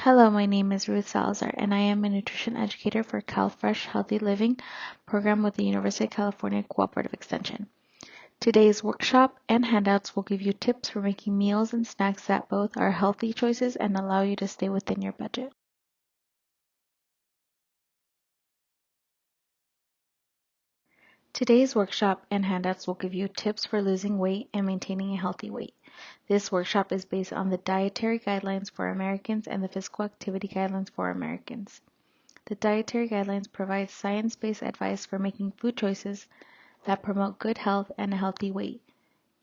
Hello, my name is Ruth Salazar, and I am a nutrition educator for CalFresh Healthy Living program with the University of California Cooperative Extension. Today's workshop and handouts will give you tips for making meals and snacks that both are healthy choices and allow you to stay within your budget. Today's workshop and handouts will give you tips for losing weight and maintaining a healthy weight. This workshop is based on the Dietary Guidelines for Americans and the Physical Activity Guidelines for Americans. The dietary guidelines provide science-based advice for making food choices that promote good health and a healthy weight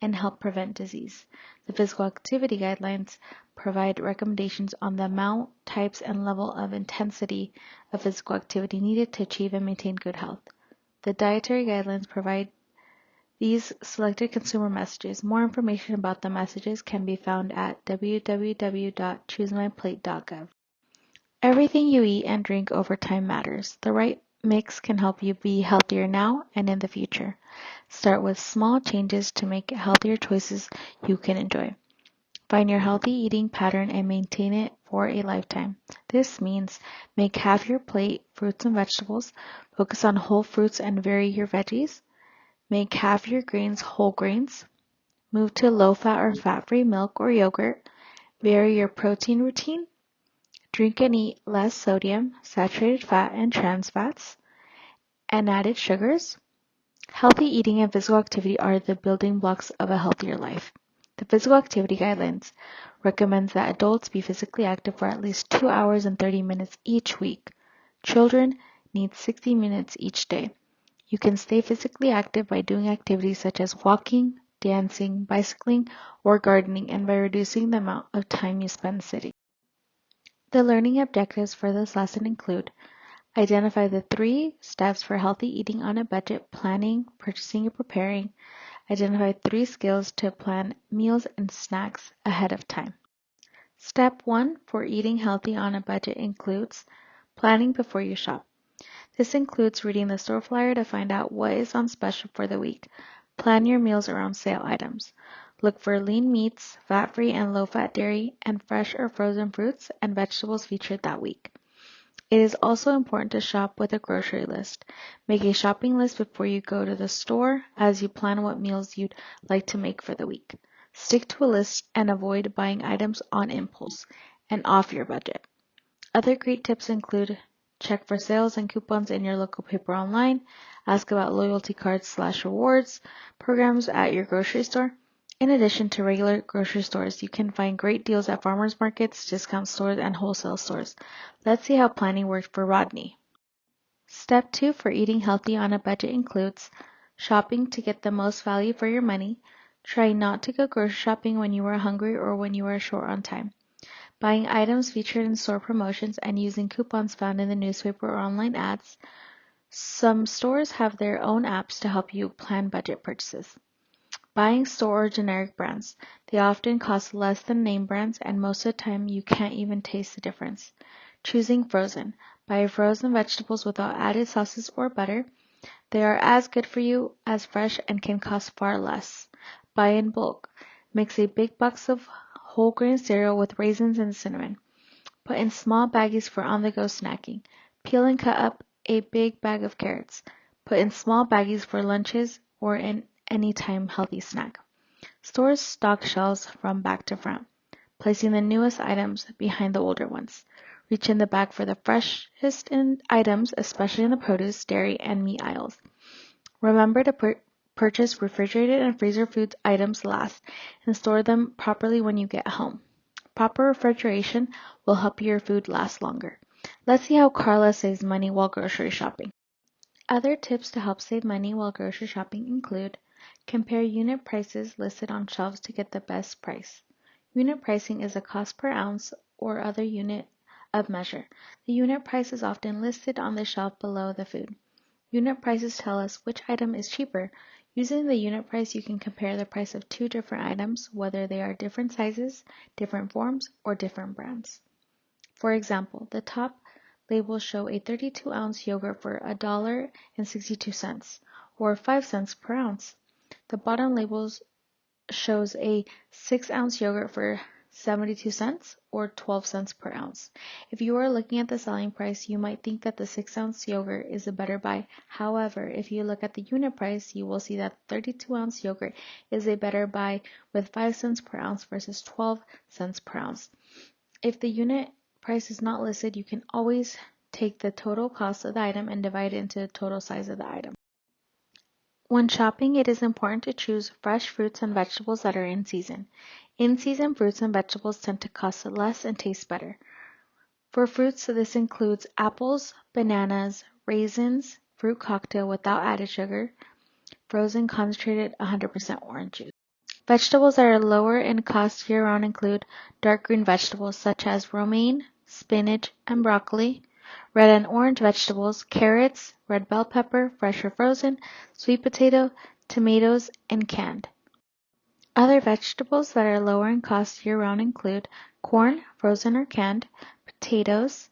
and help prevent disease. The physical activity guidelines provide recommendations on the amount, types, and level of intensity of physical activity needed to achieve and maintain good health. The dietary guidelines provide these selected consumer messages. More information about the messages can be found at www.choosemyplate.gov. Everything you eat and drink over time matters. The right mix can help you be healthier now and in the future. Start with small changes to make healthier choices you can enjoy. Find your healthy eating pattern and maintain it for a lifetime. This means make half your plate fruits and vegetables, focus on whole fruits and vary your veggies, make half your grains whole grains, move to low-fat or fat-free milk or yogurt, vary your protein routine, drink and eat less sodium, saturated fat, and trans fats, and added sugars. Healthy eating and physical activity are the building blocks of a healthier life. The Physical Activity Guidelines recommends that adults be physically active for at least 2 hours and 30 minutes each week. Children need 60 minutes each day. You can stay physically active by doing activities such as walking, dancing, bicycling, or gardening, and by reducing the amount of time you spend sitting. The learning objectives for this lesson include: identify the 3 steps for healthy eating on a budget: planning, purchasing, and preparing. Identify 3 skills to plan meals and snacks ahead of time. Step 1 for eating healthy on a budget includes planning before you shop. This includes reading the store flyer to find out what is on special for the week. Plan your meals around sale items. Look for lean meats, fat-free and low-fat dairy, and fresh or frozen fruits and vegetables featured that week. It is also important to shop with a grocery list. Make a shopping list before you go to the store as you plan what meals you'd like to make for the week. Stick to a list and avoid buying items on impulse and off your budget. Other great tips include: check for sales and coupons in your local paper or online, ask about loyalty cards/rewards programs at your grocery store. In addition to regular grocery stores, you can find great deals at farmers markets, discount stores, and wholesale stores. Let's see how planning worked for Rodney. Step 2 for eating healthy on a budget includes shopping to get the most value for your money. Try not to go grocery shopping when you are hungry or when you are short on time. Buying items featured in store promotions and using coupons found in the newspaper or online ads. Some stores have their own apps to help you plan budget purchases. Buying store or generic brands. They often cost less than name brands, and most of the time you can't even taste the difference. Choosing frozen. Buy frozen vegetables without added sauces or butter. They are as good for you as fresh and can cost far less. Buy in bulk. Mix a big box of whole grain cereal with raisins and cinnamon. Put in small baggies for on-the-go snacking. Peel and cut up a big bag of carrots. Put in small baggies for lunches or an anytime healthy snack. Stores stock shelves from back to front, placing the newest items behind the older ones. Reach in the bag for the freshest items, especially in the produce, dairy, and meat aisles. Remember to purchase refrigerated and freezer food items last and store them properly when you get home. Proper refrigeration will help your food last longer. Let's see how Carla saves money while grocery shopping. Other tips to help save money while grocery shopping include: compare unit prices listed on shelves to get the best price. Unit pricing is a cost per ounce or other unit of measure. The unit price is often listed on the shelf below the food. Unit prices tell us which item is cheaper. Using the unit price, you can compare the price of 2 different items, whether they are different sizes, different forms, or different brands. For example, the top labels show a 32-ounce yogurt for $1.62, or 5 cents per ounce. The bottom labels shows a 6-ounce yogurt for 72 cents, or 12 cents per ounce. If you are looking at the selling price, you might think that the 6-ounce yogurt is a better buy. However, if you look at the unit price, you will see that 32-ounce yogurt is a better buy with 5 cents per ounce versus 12 cents per ounce. If the unit price is not listed, you can always take the total cost of the item and divide it into the total size of the item. When shopping, it is important to choose fresh fruits and vegetables that are in season. In-season fruits and vegetables tend to cost less and taste better. For fruits, this includes apples, bananas, raisins, fruit cocktail without added sugar, frozen concentrated 100% orange juice. Vegetables that are lower in cost year-round include dark green vegetables such as romaine, spinach, and broccoli, red and orange vegetables, carrots, red bell pepper, fresh or frozen, sweet potato, tomatoes, and canned. Other vegetables that are lower in cost year-round include corn, frozen or canned, potatoes,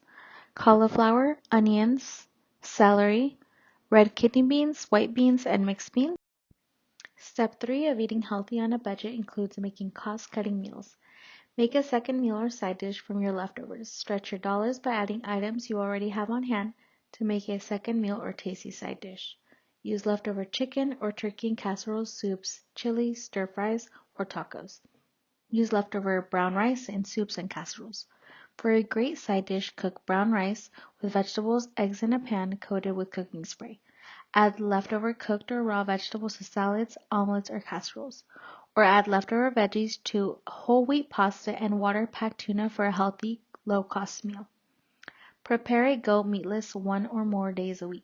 cauliflower, onions, celery, red kidney beans, white beans, and mixed beans. Step 3 of eating healthy on a budget includes making cost-cutting meals. Make a second meal or side dish from your leftovers. Stretch your dollars by adding items you already have on hand to make a second meal or tasty side dish. Use leftover chicken or turkey in casseroles, soups, chili, stir fries, or tacos. Use leftover brown rice in soups and casseroles. For a great side dish, cook brown rice with vegetables, eggs in a pan coated with cooking spray. Add leftover cooked or raw vegetables to salads, omelets, or casseroles. Or add leftover veggies to whole wheat pasta and water-packed tuna for a healthy, low-cost meal. Prepare a goat meatless 1 or more days a week.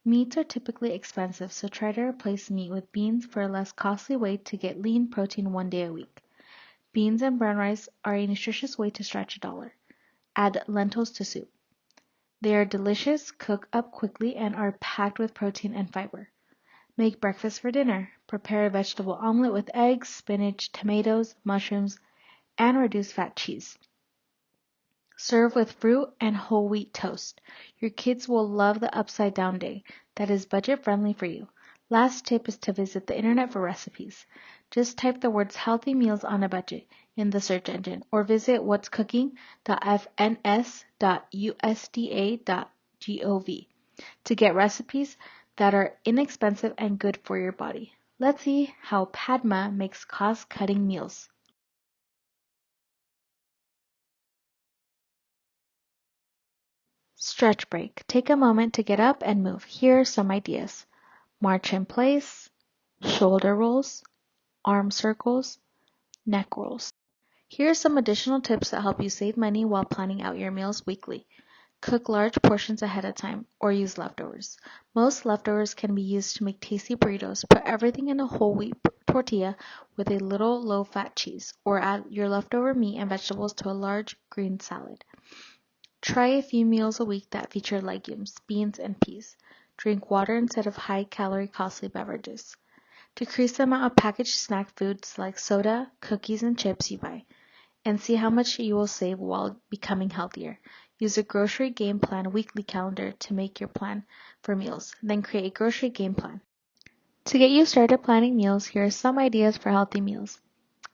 Meats are typically expensive, so try to replace meat with beans for a less costly way to get lean protein 1 day a week. Beans and brown rice are a nutritious way to stretch a dollar. Add lentils to soup. They are delicious, cook up quickly, and are packed with protein and fiber. Make breakfast for dinner. Prepare a vegetable omelet with eggs, spinach, tomatoes, mushrooms, and reduced fat cheese. Serve with fruit and whole wheat toast. Your kids will love the upside down day. That is budget friendly for you. Last tip is to visit the internet for recipes. Just type the words healthy meals on a budget in the search engine or visit whatscooking.fns.usda.gov to get recipes that are inexpensive and good for your body. Let's see how Padma makes cost-cutting meals. Stretch break. Take a moment to get up and move. Here are some ideas. March in place, shoulder rolls, arm circles, neck rolls. Here are some additional tips that help you save money while planning out your meals weekly. Cook large portions ahead of time or use leftovers. Most leftovers can be used to make tasty burritos. Put everything in a whole wheat tortilla with a little low-fat cheese, or add your leftover meat and vegetables to a large green salad. Try a few meals a week that feature legumes, beans, and peas. Drink water instead of high-calorie costly beverages. Decrease the amount of packaged snack foods like soda, cookies, and chips you buy, and see how much you will save while becoming healthier. Use a grocery game plan weekly calendar to make your plan for meals. Then create a grocery game plan. To get you started planning meals, here are some ideas for healthy meals.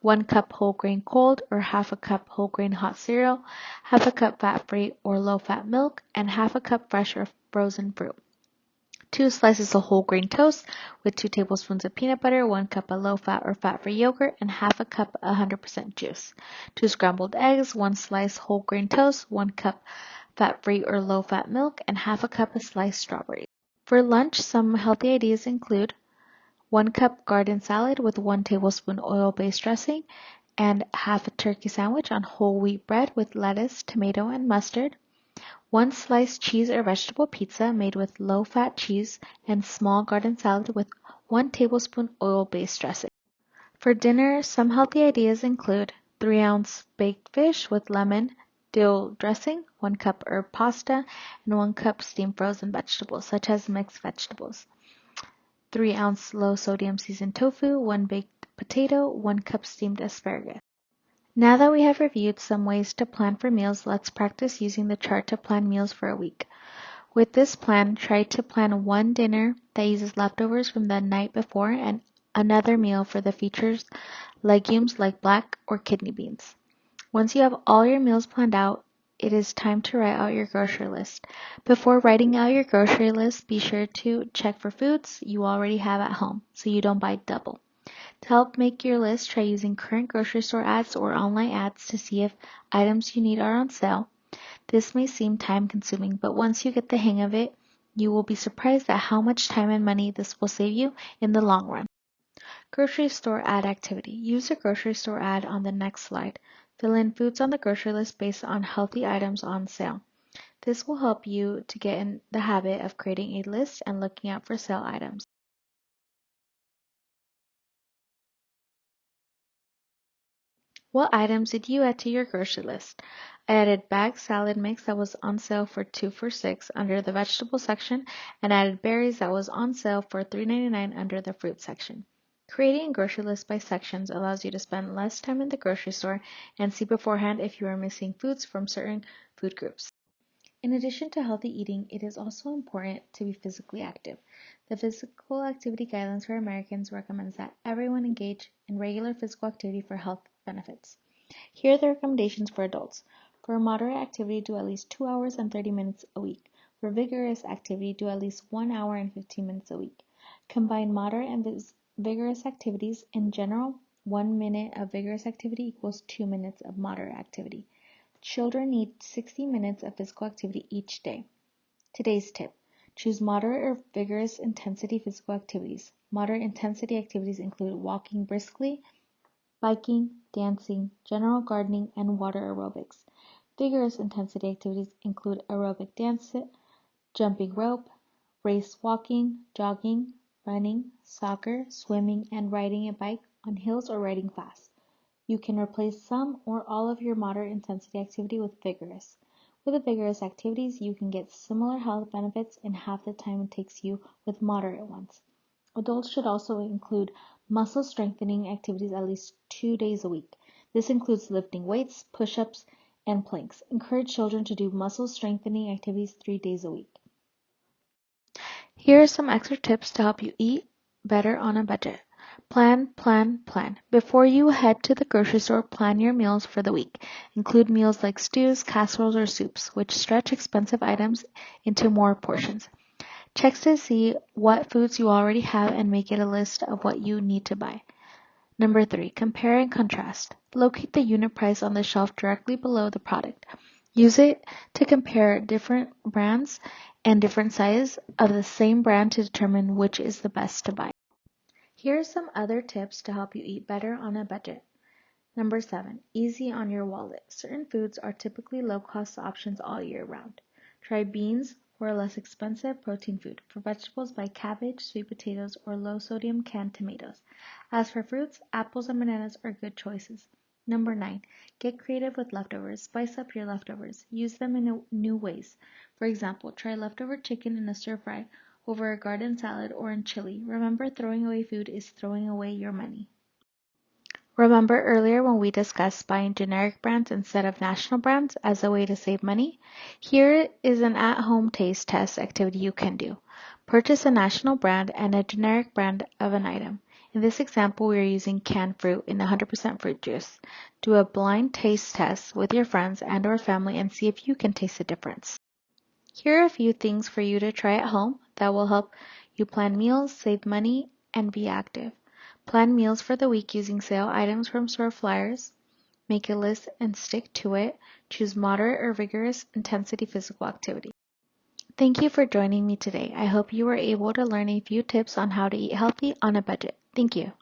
1 cup whole grain cold or half a cup whole grain hot cereal, half a cup fat-free or low-fat milk, and half a cup fresh or frozen fruit. 2 slices of whole grain toast with 2 tablespoons of peanut butter, 1 cup of low-fat or fat-free yogurt, and half a cup of 100% juice. 2 scrambled eggs, 1 slice whole grain toast, 1 cup fat-free or low-fat milk, and half a cup of sliced strawberries. For lunch, some healthy ideas include 1 cup garden salad with 1 tablespoon oil-based dressing, and half a turkey sandwich on whole wheat bread with lettuce, tomato, and mustard. 1 sliced cheese or vegetable pizza made with low-fat cheese and small garden salad with 1 tablespoon oil-based dressing. For dinner, some healthy ideas include 3-ounce baked fish with lemon, dill dressing, 1 cup herb pasta, and 1 cup steamed frozen vegetables, such as mixed vegetables. 3-ounce low-sodium seasoned tofu, 1 baked potato, 1 cup steamed asparagus. Now that we have reviewed some ways to plan for meals, let's practice using the chart to plan meals for a week. With this plan, try to plan 1 dinner that uses leftovers from the night before and another meal for the features legumes like black or kidney beans. Once you have all your meals planned out, it is time to write out your grocery list. Before writing out your grocery list, be sure to check for foods you already have at home so you don't buy double. To help make your list, try using current grocery store ads or online ads to see if items you need are on sale. This may seem time-consuming, but once you get the hang of it, you will be surprised at how much time and money this will save you in the long run. Grocery store ad activity. Use a grocery store ad on the next slide. Fill in foods on the grocery list based on healthy items on sale. This will help you to get in the habit of creating a list and looking out for sale items. What items did you add to your grocery list? I added bagged salad mix that was on sale for 2 for $6 under the vegetable section and added berries that was on sale for $3.99 under the fruit section. Creating a grocery list by sections allows you to spend less time in the grocery store and see beforehand if you are missing foods from certain food groups. In addition to healthy eating, it is also important to be physically active. The Physical Activity Guidelines for Americans recommends that everyone engage in regular physical activity for health benefits. Here are the recommendations for adults. For moderate activity, do at least 2 hours and 30 minutes a week. For vigorous activity, do at least 1 hour and 15 minutes a week. Combine moderate and vigorous activities. In general, 1 minute of vigorous activity equals 2 minutes of moderate activity. Children need 60 minutes of physical activity each day. Today's tip. Choose moderate or vigorous intensity physical activities. Moderate intensity activities include walking briskly, biking, dancing, general gardening, and water aerobics. Vigorous intensity activities include aerobic dance, jumping rope, race walking, jogging, running, soccer, swimming, and riding a bike on hills or riding fast. You can replace some or all of your moderate intensity activity with vigorous. With the vigorous activities, you can get similar health benefits in half the time it takes you with moderate ones. Adults should also include muscle strengthening activities at least 2 days a week. This includes lifting weights, push-ups, and planks. Encourage children to do muscle strengthening activities 3 days a week. Here are some extra tips to help you eat better on a budget. Plan, plan, plan. Before you head to the grocery store, plan your meals for the week. Include meals like stews, casseroles, or soups, which stretch expensive items into more portions. Check to see what foods you already have and make it a list of what you need to buy. Number 3, compare and contrast. Locate the unit price on the shelf directly below the product. Use it to compare different brands and different sizes of the same brand to determine which is the best to buy. Here are some other tips to help you eat better on a budget. Number 7, easy on your wallet. Certain foods are typically low-cost options all year round. Try beans for a less expensive protein food. For vegetables, buy cabbage, sweet potatoes, or low-sodium canned tomatoes. As for fruits, apples and bananas are good choices. Number 9, get creative with leftovers. Spice up your leftovers. Use them in new ways. For example, try leftover chicken in a stir-fry over a garden salad or in chili. Remember, throwing away food is throwing away your money. Remember earlier when we discussed buying generic brands instead of national brands as a way to save money? Here is an at-home taste test activity you can do. Purchase a national brand and a generic brand of an item. In this example, we are using canned fruit in 100% fruit juice. Do a blind taste test with your friends and or family and see if you can taste the difference. Here are a few things for you to try at home that will help you plan meals, save money, and be active. Plan meals for the week using sale items from store flyers. Make a list and stick to it. Choose moderate or vigorous intensity physical activity. Thank you for joining me today. I hope you were able to learn a few tips on how to eat healthy on a budget. Thank you.